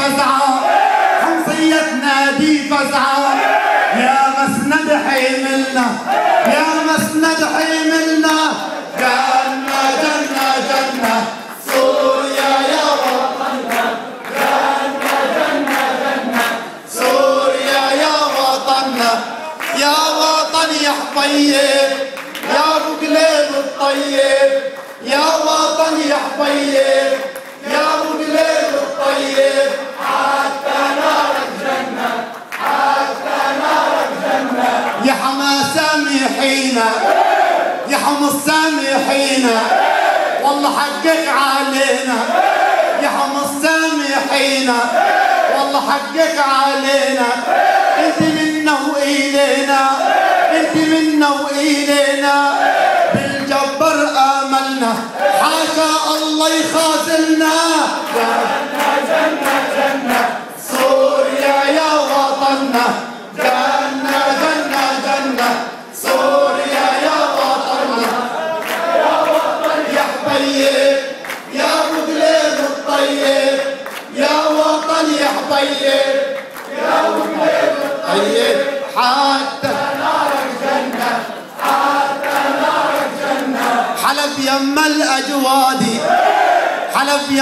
فزعة، حمصيتنا دي فزعة، يا مسند حملنا، يا مسند حملنا، جنة جنة جنة سوريا يا وطننا، جنة جنة جنة سوريا يا وطننا، يا وطن يا حبيب يا ابو قليب الطيب، يا وطن يا حبيب يا ابو قليب الطيب، حتى نارك جنة، حتى نارك جنة، يا حما سامحينا، يا حمص سامحينا، والله حقك علينا، يا حمص سامحينا، والله حقك علينا، انت منا وإلينا، انت منا وإلينا، بالجبر آملنا، حاشا الله يخاذلنا، جنة جنة جنة سوريا يا وطننا، جنة جنة جنة سوريا يا وطننا، يا وطن يا حبيب يا ابو قليب الطيب، يا وطن يا حبيب يا ابو قليب الطيب، حتى نارك جنة، حتى نارك جنة، حلب يما الأجوادي، حلب